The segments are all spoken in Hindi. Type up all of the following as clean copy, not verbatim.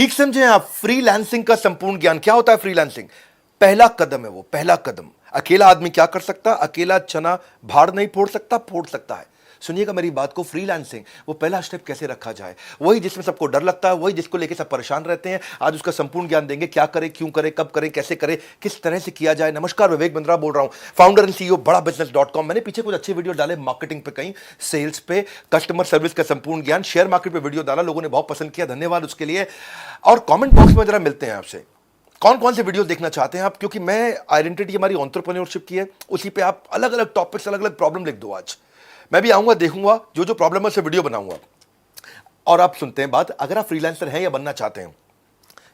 ठीक समझे आप। फ्रीलांसिंग का संपूर्ण ज्ञान क्या होता है? फ्रीलांसिंग पहला कदम है, वो पहला कदम। अकेला आदमी क्या कर सकता? अकेला चना भाड़ नहीं फोड़ सकता, फोड़ सकता है। सुनिएगा मेरी बात को, फ्रीलांसिंग वो पहला स्टेप कैसे रखा जाए, वही जिसमें सबको डर लगता है, वही जिसको लेके सब परेशान रहते हैं। आज उसका संपूर्ण ज्ञान देंगे, क्या करें, क्यों करें, कब करें, कैसे करें, किस तरह से किया जाए। नमस्कार, विवेक बिंद्रा बोल रहा हूं, फाउंडर एंड सीईओ बड़ा बिजनेस.com। मैंने पीछे कुछ अच्छे वीडियो डाले मार्केटिंग पे, कहीं सेल्स पे, कस्टमर सर्विस का संपूर्ण ज्ञान, शेयर मार्केट पे वीडियो डाला, लोगों ने बहुत पसंद किया, धन्यवाद उसके लिए। और कमेंट बॉक्स में जरा मिलते हैं आपसे, कौन कौन से वीडियो देखना चाहते हैं आप, क्योंकि मैं आइडेंटिटी हमारी एंटरप्रेन्योरशिप की है, उसी पे आप अलग अलग टॉपिक्स, अलग अलग प्रॉब्लम लिख दो। आज मैं भी आऊंगा, देखूंगा जो जो प्रॉब्लम है उससे वीडियो बनाऊंगा। और आप सुनते हैं बात, अगर आप फ्रीलांसर हैं या बनना चाहते हैं,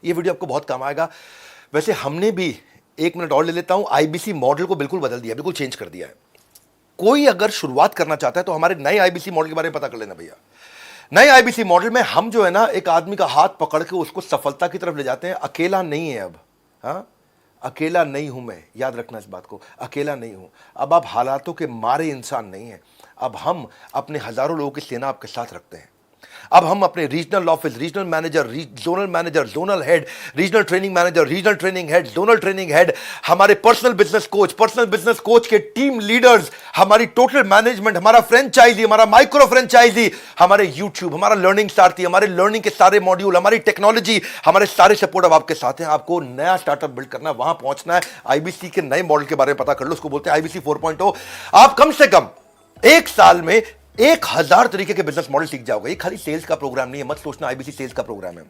ये वीडियो आपको बहुत काम आएगा। वैसे हमने भी, एक मिनट और ले लेता हूं, आईबीसी मॉडल को बिल्कुल बदल दिया, बिल्कुल चेंज कर दिया है। कोई अगर शुरुआत करना चाहता है तो हमारे नए आईबीसी मॉडल के बारे में पता कर लेना भैया। नए आईबीसी मॉडल में हम जो है ना, एक आदमी का हाथ पकड़ के उसको सफलता की तरफ ले जाते हैं। अकेला नहीं है अब, हाँ, अकेला नहीं हूं मैं, याद रखना इस बात को, अकेला नहीं हूं। अब आप हालातों के मारे इंसान नहीं है, अब हम अपने हजारों लोगों की सेना आपके साथ रखते हैं। अब हम अपने regional office, regional manager, zonal head, regional training manager, regional training head, zonal training head, हमारे पर्सनल बिजनेस कोच के टीम लीडर्स, हमारी टोटल मैनेजमेंट, हमारा फ्रेंचाइजी, हमारा माइक्रो फ्रेंचाइजी, हमारे यूट्यूब, हमारा लर्निंग सारथी, हमारे लर्निंग के सारे मॉड्यूल, हमारी टेक्नोलॉजी, हमारे सारे सपोर्ट अब आपके साथ हैं। आपको नया स्टार्टअप बिल्ड करना है, वहां पहुंचना है। आईबीसी के नए मॉडल के बारे में पता कर लो, उसको बोलते हैं आईबीसी 4.0। आप कम से कम एक साल में 1000 तरीके के बिजनेस मॉडल सीख जाओगे। ये खाली सेल्स का प्रोग्राम नहीं है, मत सोचना आईबीसी सेल्स का प्रोग्राम है।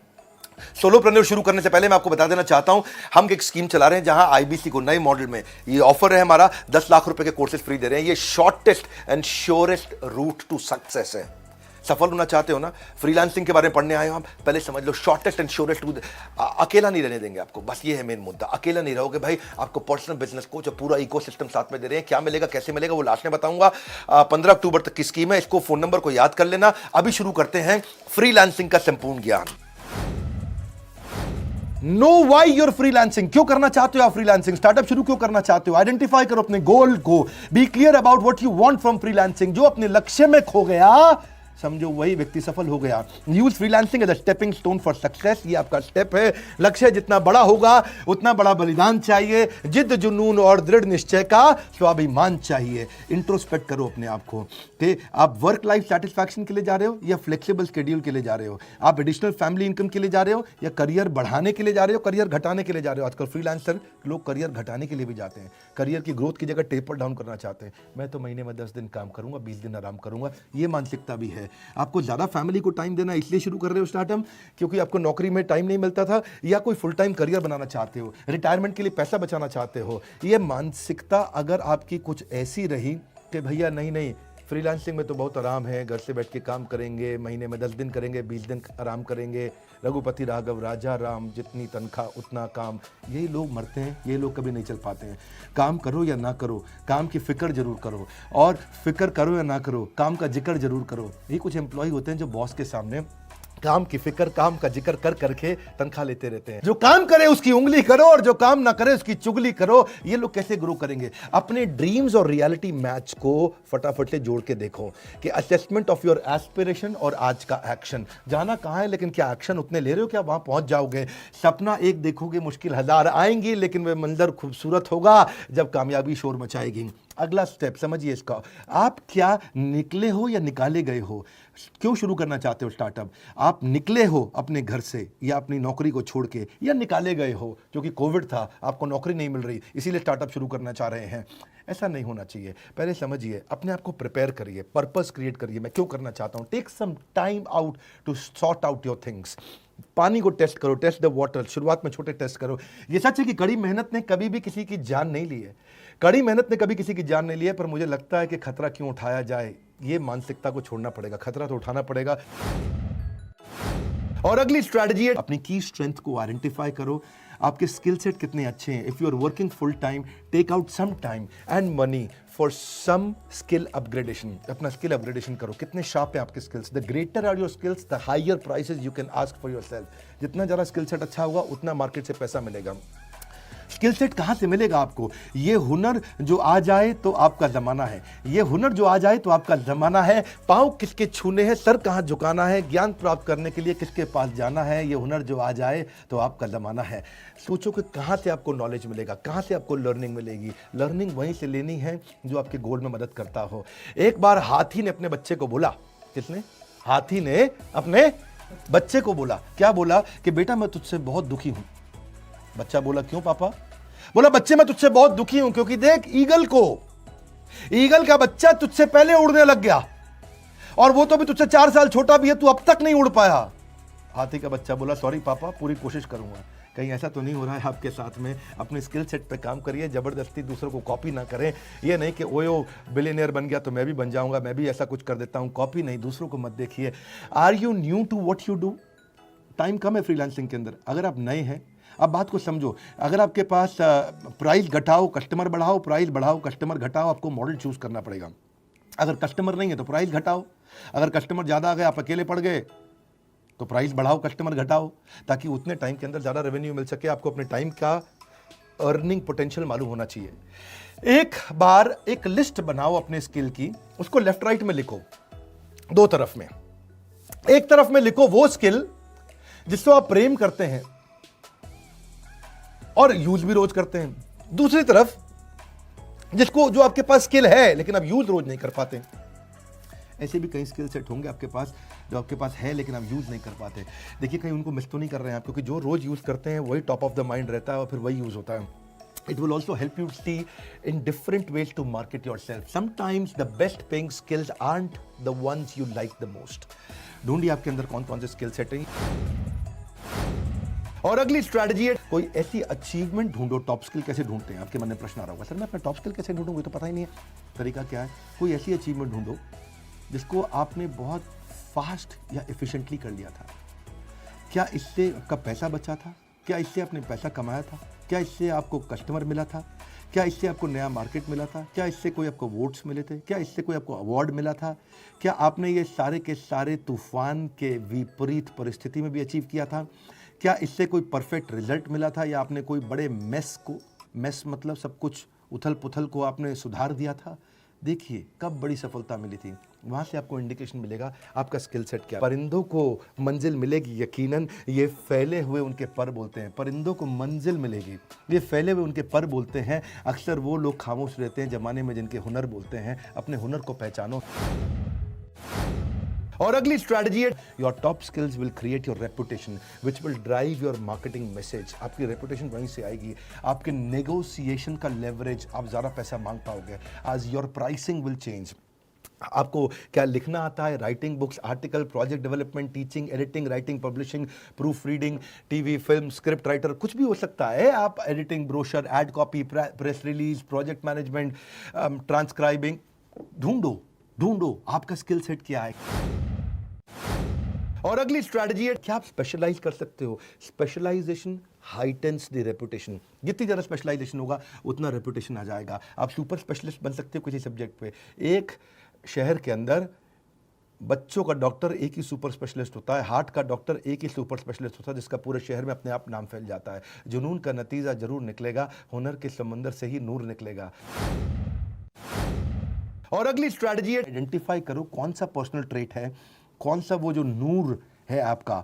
सोलोप्रेन्योर शुरू करने से पहले मैं आपको बता देना चाहता हूं, हम एक स्कीम चला रहे हैं जहां आईबीसी को नए मॉडल में ये ऑफर है हमारा, 10 लाख रुपए के कोर्सेज फ्री दे रहे हैं। ये shortest and surest route to success है। सफल होना चाहते हो ना, फ्रीलांसिंग के बारे में पढ़ने आए हो, हम पहले समझ लो शॉर्टेस्ट एंड श्योरेस्ट रूट। अकेला नहीं रहने देंगे आपको, बस ये है मेन मुद्दा। अकेला नहीं रहोगे भाई, आपको पर्सनल बिजनेस कोच और पूरा इकोसिस्टम साथ में दे रहे हैं। क्या मिलेगा, कैसे मिलेगा, वो लास्ट में बताऊंगा। 15 अक्टूबर तक की स्कीम है, इसको फोन नंबर को याद कर लेना। अभी शुरू करते हैं फ्रीलांसिंग का संपूर्ण ज्ञान। नो वाई यूर फ्रीलांसिंग, क्यों करना चाहते हो आप फ्रीलांसिंग, स्टार्टअप शुरू क्यों करना चाहते हो, आइडेंटिफाई करो अपने गोल को, be clear about what you want from freelancing. जो अपने लक्ष्य में खो गया, समझो वही व्यक्ति सफल हो गया। Use freelancing as a stepping stone for success. ये आपका स्टेप है। लक्ष्य जितना बड़ा होगा उतना बड़ा बलिदान चाहिए, जिद जुनून और दृढ़ निश्चय का स्वाभिमान चाहिए। इंट्रोस्पेक्ट करो अपने आप को कि आप वर्क लाइफ सेटिस्फैक्शन के लिए जा रहे हो या फ्लेक्सिबल शेड्यूल के लिए जा रहे हो, आप एडिशनल फैमिली इनकम के लिए जा रहे हो या करियर बढ़ाने के लिए जा रहे हो, करियर घटाने के लिए जा रहे हो। आजकल फ्रीलांसर लोग करियर घटाने के लिए भी जाते हैं, करियर की ग्रोथ की जगह टेपर डाउन करना चाहते हैं। मैं तो महीने में 10 दिन काम करूंगा, 20 दिन आराम करूंगा, ये मानसिकता भी है। आपको ज्यादा फैमिली को टाइम देना इसलिए शुरू कर रहे हो स्टार्टअप, क्योंकि आपको नौकरी में टाइम नहीं मिलता था, या कोई फुल टाइम करियर बनाना चाहते हो, रिटायरमेंट के लिए पैसा बचाना चाहते हो। ये मानसिकता अगर आपकी कुछ ऐसी रही कि भैया नहीं, फ्रीलांसिंग में तो बहुत आराम है, घर से बैठ के काम करेंगे, महीने में 10 दिन करेंगे, 20 दिन आराम करेंगे, रघुपति राघव राजा राम, जितनी तनख्वाह उतना काम, यही लोग मरते हैं, ये लोग कभी नहीं चल पाते हैं। काम करो या ना करो, काम की फिक्र जरूर करो, और फिक्र करो या ना करो, काम का जिक्र जरूर करो। ये कुछ एम्प्लॉय होते हैं जो बॉस के सामने काम की फिक्र, काम का जिक्र कर करके तनख्वाह लेते रहते हैं। जो काम करे उसकी उंगली करो और जो काम ना करे उसकी चुगली करो। ये लोग कैसे ग्रो करेंगे? अपने ड्रीम्स और रियलिटी मैच को फटाफट से जोड़ के देखो कि असेसमेंट ऑफ योर एस्पिरेशन और आज का एक्शन। जाना कहां है, लेकिन क्या एक्शन उतने ले रहे हो, क्या वहां पहुंच जाओगे? सपना एक देखोगे, मुश्किल 1000 आएंगी, लेकिन वह मंजर खूबसूरत होगा जब कामयाबी शोर मचाएगी। अगला स्टेप समझिए इसका, आप क्या निकले हो या निकाले गए हो? क्यों शुरू करना चाहते हो स्टार्टअप? आप निकले हो अपने घर से या अपनी नौकरी को छोड़ के, या निकाले गए हो क्योंकि कोविड था, आपको नौकरी नहीं मिल रही, इसीलिए स्टार्टअप शुरू करना चाह रहे हैं? ऐसा नहीं होना चाहिए। पहले समझिए, अपने आप को प्रिपेयर करिए, पर्पस क्रिएट करिए, मैं क्यों करना चाहता हूं। Take some time out to sort out your things. पानी को टेस्ट करो, टेस्ट द वाटर। शुरुआत में छोटे टेस्ट करो। ये सच है कि कड़ी मेहनत ने कभी भी किसी की जान नहीं ली है, कड़ी मेहनत ने कभी किसी की जान नहीं ली है, पर मुझे लगता है कि खतरा क्यों उठाया जाए, ये मानसिकता को छोड़ना पड़ेगा। खतरा तो उठाना पड़ेगा। और अगली स्ट्रैटेजी है, अपनी की स्ट्रेंथ को आइडेंटिफाई करो। आपके स्किल सेट कितने अच्छे हैं। If you are working full time, take out some time and money for some skill upgradation. अपना स्किल अपग्रेडेशन करो। कितने शार्प है आपके skills? The greater are your skills, the higher prices you can ask for yourself. जितना ज़्यादा स्किल सेट अच्छा होगा, उतना मार्केट से पैसा मिलेगा। स्किल सेट कहां से मिलेगा आपको? ये हुनर जो आ जाए तो आपका जमाना है, ये हुनर जो आ जाए तो आपका जमाना है। पांव किसके छूने हैं, सर कहां झुकाना है, ज्ञान प्राप्त करने के लिए किसके पास जाना है, ये हुनर जो आ जाए तो आपका जमाना है। सोचो कि कहां से आपको नॉलेज मिलेगा, कहां से आपको लर्निंग मिलेगी। लर्निंग वहीं से लेनी है जो आपके गोल में मदद करता हो। एक बार हाथी ने अपने बच्चे को बोला, किसने? हाथी ने अपने बच्चे को बोला, क्या बोला? कि बेटा मैं तुझसे बहुत दुखी हूं। बच्चा बोला, क्यों पापा? बोला, बच्चे मैं तुझसे बहुत दुखी हूं क्योंकि देख ईगल का बच्चा तुझसे पहले उड़ने लग गया और वो तो भी तुझसे 4 साल छोटा भी है, तू अब तक नहीं उड़ पाया। हाथी का बच्चा बोला, सॉरी पापा, पूरी कोशिश करूंगा। कहीं ऐसा तो नहीं हो रहा है आपके साथ में? अपने स्किल सेट पे काम करिए, जबरदस्ती दूसरों को कॉपी ना करें। ये नहीं कि ओयो बिलियनियर बन गया तो मैं भी बन जाऊंगा, मैं भी ऐसा कुछ कर देता हूं। कॉपी नहीं, दूसरों को मत देखिए। Are you new to what you do? Time कम है फ्रीलांसिंग के अंदर। अगर आप नए हैं, अब बात को समझो, अगर आपके पास प्राइस घटाओ कस्टमर बढ़ाओ, प्राइस बढ़ाओ कस्टमर घटाओ, आपको मॉडल चूज करना पड़ेगा। अगर कस्टमर नहीं है तो प्राइस घटाओ, अगर कस्टमर ज़्यादा आ गए, आप अकेले पड़ गए तो प्राइस बढ़ाओ कस्टमर घटाओ, ताकि उतने टाइम के अंदर ज़्यादा रेवेन्यू मिल सके। आपको अपने टाइम का अर्निंग पोटेंशियल मालूम होना चाहिए। एक बार एक लिस्ट बनाओ अपने स्किल की, उसको लेफ्ट राइट में लिखो, 2 तरफ में। एक तरफ में लिखो वो स्किल जिसको आप प्रेम करते हैं और यूज भी रोज करते हैं। दूसरी तरफ जो आपके पास स्किल है लेकिन आप यूज रोज नहीं कर पाते। ऐसे भी कई स्किल सेट होंगे आपके पास जो आपके पास है लेकिन आप यूज नहीं कर पाते। देखिए, कहीं उनको मिस तो नहीं कर रहे हैं आप, क्योंकि जो रोज यूज करते हैं वही टॉप ऑफ द माइंड रहता है और फिर वही यूज होता है। It will also help you see in different ways to market yourself. Sometimes the best paying skills aren't the ones you like the most. ढूंढिए आपके अंदर कौन कौन से स्किल सेट हैं। और अगली स्ट्रैटेजी है, कोई ऐसी अचीवमेंट ढूंढो। टॉप स्किल कैसे ढूंढते हैं? आपके मन में प्रश्न आ रहा होगा, सर मैं अपना टॉप स्किल कैसे ढूंढूंगा, तो पता ही नहीं है। तरीका क्या है? कोई ऐसी अचीवमेंट ढूंढो जिसको आपने बहुत फास्ट या एफिशिएंटली कर लिया था। क्या इससे आपका पैसा बचा था? क्या इससे आपने पैसा कमाया था? क्या इससे आपको कस्टमर मिला था? क्या इससे आपको नया मार्केट मिला था? क्या इससे कोई आपको वोट्स मिले थे? क्या इससे कोई आपको अवार्ड मिला था? क्या आपने ये सारे के सारे तूफान के विपरीत परिस्थिति में भी अचीव किया था? क्या इससे कोई परफेक्ट रिजल्ट मिला था, या आपने कोई बड़े मेस मतलब सब कुछ उथल पुथल को आपने सुधार दिया था? देखिए कब बड़ी सफलता मिली थी, वहाँ से आपको इंडिकेशन मिलेगा आपका स्किल सेट क्या है। परिंदों को मंजिल मिलेगी यकीनन, ये फैले हुए उनके पर बोलते हैं। परिंदों को मंजिल मिलेगी, ये फैले हुए उनके पर बोलते हैं। अक्सर वो लोग खामोश रहते हैं जमाने में जिनके हुनर बोलते हैं। अपने हुनर को पहचानो। और अगली स्ट्रैटेजी है, your top skills will create your reputation which will drive your marketing message. आपकी रेपुटेशन वहीं से आएगी। आपके नेगोशिएशन का लेवरेज, आप ज़्यादा पैसा मांग पाओगे। आज योर प्राइसिंग विल चेंज। आपको क्या लिखना आता है? Writing books, article, project development, teaching, editing, writing, publishing, proof reading, TV, film, script writer, कुछ भी हो सकता है। आप editing, brochure, ad copy, press release, project management, transcribing, ढूंढो आपका स्किल सेट क्या है। और अगली स्ट्रैटेजी है, क्या आप स्पेशलाइज कर सकते हो? Specialisation heightens the reputation. जितनी ज़्यादा स्पेशलाइजेशन होगा उतना रेपुटेशन आ जाएगा। आप सुपर स्पेशलिस्ट बन सकते हो किसी सब्जेक्ट पे। एक शहर के अंदर बच्चों का डॉक्टर एक ही सुपर स्पेशलिस्ट होता है, हार्ट का डॉक्टर एक ही सुपर स्पेशलिस्ट होता है, जिसका पूरे शहर में अपने आप नाम फैल जाता है। जुनून का नतीजा जरूर निकलेगा, हुनर के समंदर से ही नूर निकलेगा। और अगली स्ट्रैटेजी है, आइडेंटिफाई करो कौन सा पर्सनल ट्रेट है, कौन सा वो जो नूर है आपका,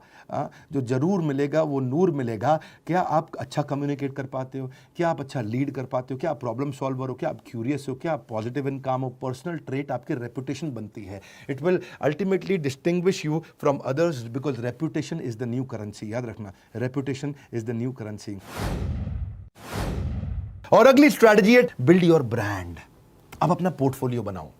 जो जरूर मिलेगा वो नूर मिलेगा। क्या आप अच्छा कम्युनिकेट कर पाते हो? क्या आप अच्छा लीड कर पाते हो? क्या आप प्रॉब्लम सॉल्वर हो? क्या आप क्यूरियस हो? क्या आप पॉजिटिव इन काम हो? पर्सनल ट्रेट आपकी रेपुटेशन बनती है। It will ultimately distinguish you from others because reputation is the new currency. याद रखना, reputation is the new currency. और अगली स्ट्रैटेजी है, बिल्ड योर ब्रांड। अब अपना पोर्टफोलियो बनाओ।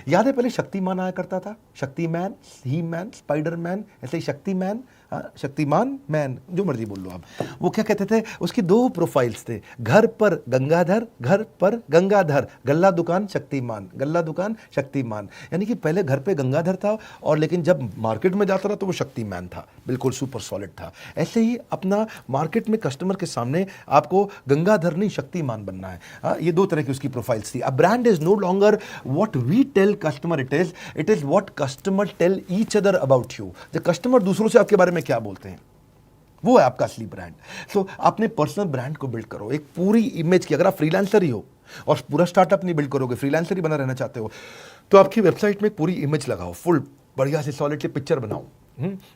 याद है पहले शक्तिमान आया करता था, शक्तिमैन, ही मैन, स्पाइडरमैन, ऐसे ही शक्तिमान, मैन, जो मर्जी बोल लो आप। वो क्या कहते थे, उसकी 2 प्रोफाइल्स थे, घर पर गंगाधर, घर पर गंगाधर, गल्ला दुकान शक्तिमान, गल्ला दुकान शक्तिमान। यानी कि पहले घर पे गंगाधर था और लेकिन जब मार्केट में जाता था तो वो शक्तिमान था, बिल्कुल सुपर सॉलिड था। ऐसे ही अपना मार्केट में कस्टमर के सामने आपको गंगाधर नहीं शक्तिमान बनना है। ये 2 तरह की उसकी प्रोफाइल्स थी। A brand is no longer what we tell customer, it is what customer tell each other about you. The customer दूसरों से आपके बारे में क्या बोलते हैं वो है आपका असली ब्रांड। सो अपने पर्सनल ब्रांड को बिल्ड करो, एक पूरी इमेज की। अगर आप फ्रीलांसर ही हो और पूरा स्टार्टअप नहीं बिल्ड करोगे, फ्रीलांसर ही बना रहना चाहते हो, तो आपकी वेबसाइट में पूरी इमेज लगाओ, फुल बढ़िया से सॉलिड से पिक्चर बनाओ।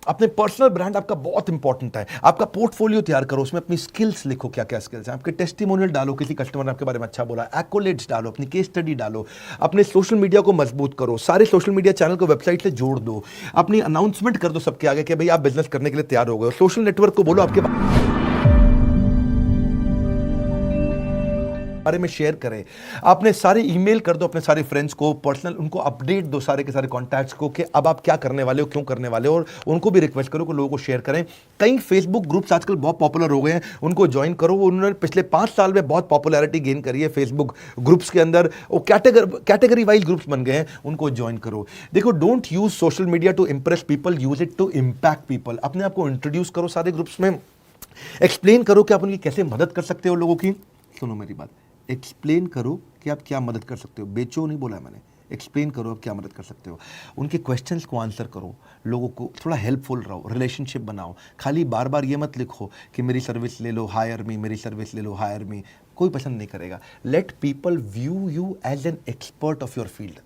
अपने पर्सनल ब्रांड आपका बहुत इंपॉर्टेंट है। आपका पोर्टफोलियो तैयार करो, उसमें अपनी स्किल्स लिखो, क्या क्या स्किल्स हैं आपके, टेस्टिमोनियल डालो, किसी कस्टमर ने आपके बारे में अच्छा बोला, एक्कोलेट्स डालो, अपनी केस स्टडी डालो, अपने सोशल मीडिया को मजबूत करो, सारे सोशल मीडिया चैनल को वेबसाइट से जोड़ दो, अपनी अनाउंसमेंट कर दो सबके आगे कि भाई आप बिजनेस करने के लिए तैयार हो गए। सोशल नेटवर्क को बोलो आपके बारे में शेयर करें, आपने सारे ईमेल कर दो अपने सारे फ्रेंड्स को, पर्सनल उनको अपडेट दो सारे के सारे कॉन्टैक्ट्स को कि अब आप क्या करने वाले हो, क्यों करने वाले हो, और उनको भी रिक्वेस्ट करो कि लोगों को शेयर करें। कई फेसबुक ग्रुप्स आजकल बहुत पॉपुलर हो गए हैं, उनको ज्वाइन करो। उन्होंने पिछले 5 साल में बहुत पॉपुलैरिटी गेन करी है फेसबुक ग्रुप्स के अंदर, वो कैटेगरी वाइज ग्रुप्स बन गए हैं, उनको ज्वाइन करो। देखो, don't use social media to impress people, use it to impact people. अपने आप को इंट्रोड्यूस करो सारे ग्रुप्स में, एक्सप्लेन करो कि आप उनकी कैसे मदद कर सकते हो लोगों की। सुनो मेरी बात, एक्सप्लेन करो कि आप क्या मदद कर सकते हो, बेचो नहीं बोला मैंने, एक्सप्लेन करो आप क्या मदद कर सकते हो। उनके क्वेश्चंस को आंसर करो, लोगों को थोड़ा हेल्पफुल रहो, रिलेशनशिप बनाओ। खाली बार बार ये मत लिखो कि मेरी सर्विस ले लो, हायर मी, मेरी सर्विस ले लो, हायर मी। कोई पसंद नहीं करेगा। Let people view you as an expert of your field.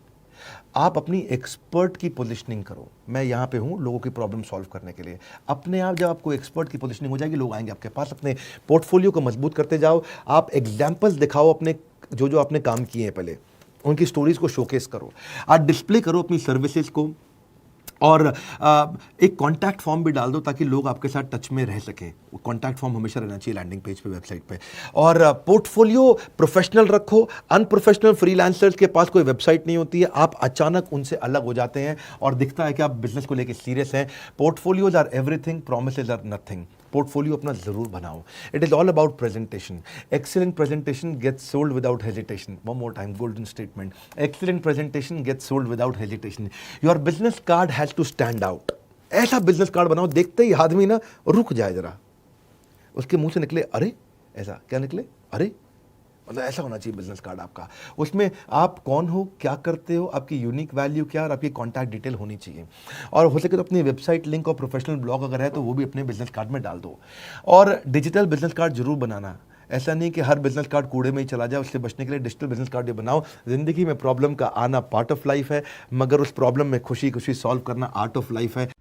आप अपनी एक्सपर्ट की पोजीशनिंग करो, मैं यहाँ पे हूँ लोगों की प्रॉब्लम सॉल्व करने के लिए। अपने आप जब आपको एक्सपर्ट की पोजीशनिंग हो जाएगी, लोग आएंगे आपके पास। अपने पोर्टफोलियो को मजबूत करते जाओ, आप एग्जाम्पल्स दिखाओ अपने जो आपने काम किए हैं पहले, उनकी स्टोरीज को शोकेस करो, आप डिस्प्ले करो अपनी सर्विसेज को, और एक कॉन्टैक्ट फॉर्म भी डाल दो ताकि लोग आपके साथ टच में रह सकें। कॉन्टैक्ट फॉर्म हमेशा रहना चाहिए लैंडिंग पेज पे, वेबसाइट पे। और पोर्टफोलियो प्रोफेशनल रखो। अनप्रोफेशनल फ्रीलांसर्स के पास कोई वेबसाइट नहीं होती है, आप अचानक उनसे अलग हो जाते हैं और दिखता है कि आप बिजनेस को लेकर सीरियस हैं। Portfolios are everything, promises are nothing. Portfolio अपना जरूर बनाओ। It is all about presentation. Excellent presentation gets sold without hesitation. One more time, golden statement. Excellent presentation gets sold without hesitation. Your business card has to stand out. ऐसा बिजनेस कार्ड बनाओ देखते ही आदमी ना रुक जाए, जरा उसके मुंह से निकले अरे, ऐसा क्या निकले अरे, मतलब ऐसा होना चाहिए बिजनेस कार्ड आपका। उसमें आप कौन हो, क्या करते हो, आपकी यूनिक वैल्यू क्या, और आपकी कॉन्टैक्ट डिटेल होनी चाहिए। और हो सके तो अपनी वेबसाइट लिंक और प्रोफेशनल ब्लॉग अगर है तो वो भी अपने बिजनेस कार्ड में डाल दो। और डिजिटल बिजनेस कार्ड जरूर बनाना। ऐसा नहीं कि हर बिजनेस कार्ड कूड़े में ही चला जाए, उससे बचने के लिए डिजिटल बिजनेस कार्ड ये बनाओ। जिंदगी में प्रॉब्लम का आना पार्ट ऑफ लाइफ है, मगर उस प्रॉब्लम में खुशी खुशी सॉल्व करना आर्ट ऑफ लाइफ है।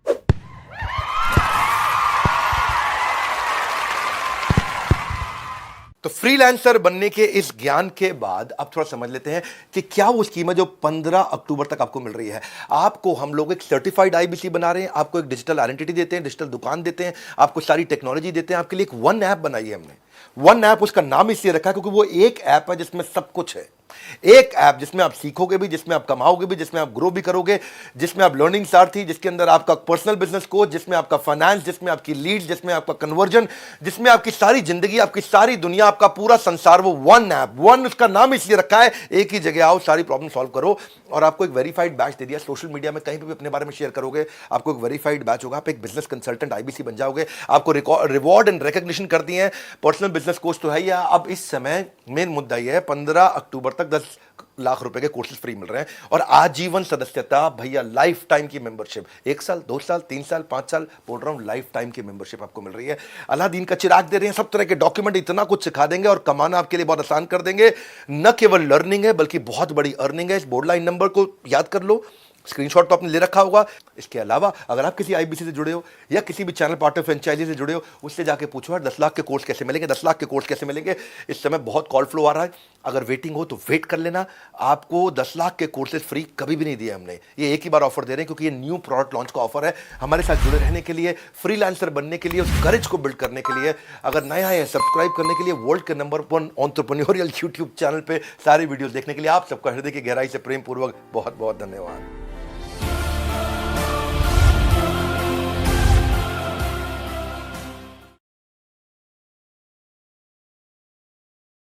तो फ्रीलांसर बनने के इस ज्ञान के बाद अब थोड़ा समझ लेते हैं कि क्या वो स्कीम है जो 15 अक्टूबर तक आपको मिल रही है। आपको हम लोग एक सर्टिफाइड आईबीसी बना रहे हैं, आपको एक डिजिटल आइडेंटिटी देते हैं, डिजिटल दुकान देते हैं, आपको सारी टेक्नोलॉजी देते हैं। आपके लिए एक वन ऐप बनाई है हमने। वन ऐप, उसका नाम इसलिए रखा है क्योंकि वो एक ऐप है जिसमें सब कुछ है। एक ऐप जिसमें आप सीखोगे भी, जिसमें आप कमाओगे भी, जिसमें आप ग्रो भी करोगे, जिसमें आप लर्निंग सारथी, जिसके अंदर आपका पर्सनल बिजनेस कोच, जिसमें आपका फाइनेंस, जिसमें आपकी लीड, जिसमें आपका कन्वर्जन, जिसमें आपकी सारी जिंदगी, आपकी सारी दुनिया, आपका पूरा संसार, वो वन ऐप। वन उसका नाम इसलिए रखा है, एक ही जगह आओ, सारी प्रॉब्लम सॉल्व करो। और आपको एक वेरीफाइड बैच दे दिया। सोशल मीडिया में कहीं पे भी अपने बारे में शेयर करोगे, आपको एक वेरीफाइड बैच होगा, आप एक बिजनेस कंसल्टेंट आईबीसी बन जाओगे। आपको रिवॉर्ड एंड रिकॉग्निशन कर दिए हैं। पर्सनल बिजनेस कोच तो है ही। अब इस समय मेन मुद्दा यह है, 15 अक्टूबर तक 10 लाख रुपए के कोर्सेज फ्री मिल रहे हैं, और आजीवन सदस्यता भैया, लाइफ टाइम की मेंबरशिप। 1 साल, 2 साल, 3 साल, 5 साल, बोल रहा हूं, लाइफ टाइम की मेंबरशिप आपको मिल रही है। अलादीन का चिराग दे रहे हैं, सब तरह के डॉक्यूमेंट, इतना कुछ सिखा देंगे और कमाना आपके लिए बहुत आसान कर देंगे। न केवल लर्निंग है बल्कि बहुत बड़ी अर्निंग है। इस बोर्डलाइन नंबर को याद कर लो, स्क्रीनशॉट तो आपने ले रखा होगा। इसके अलावा अगर आप किसी आईबीसी से जुड़े हो या किसी भी चैनल पार्टनर फ्रेंचाइजी से जुड़े हो, उससे जाके पूछो यार 10 लाख के कोर्स कैसे मिलेंगे, 10 लाख के कोर्स कैसे मिलेंगे। इस समय बहुत कॉल फ्लो आ रहा है, अगर वेटिंग हो तो वेट कर लेना। आपको 10 लाख के कोर्सेज फ्री कभी भी नहीं दिए हमने, ये एक ही बार ऑफर दे रहे हैं क्योंकि ये न्यू प्रोडक्ट लॉन्च का ऑफर है। हमारे साथ जुड़े रहने के लिए, फ्रीलांसर बनने के लिए, उस करेज को बिल्ड करने के लिए, अगर नया है सब्सक्राइब करने के लिए वर्ल्ड के नंबर 1 एंटरप्रेन्योरियल यूट्यूब चैनल पे सारी वीडियो देखने के लिए आप सबका हृदय की गहराई से प्रेम पूर्वक बहुत बहुत धन्यवाद।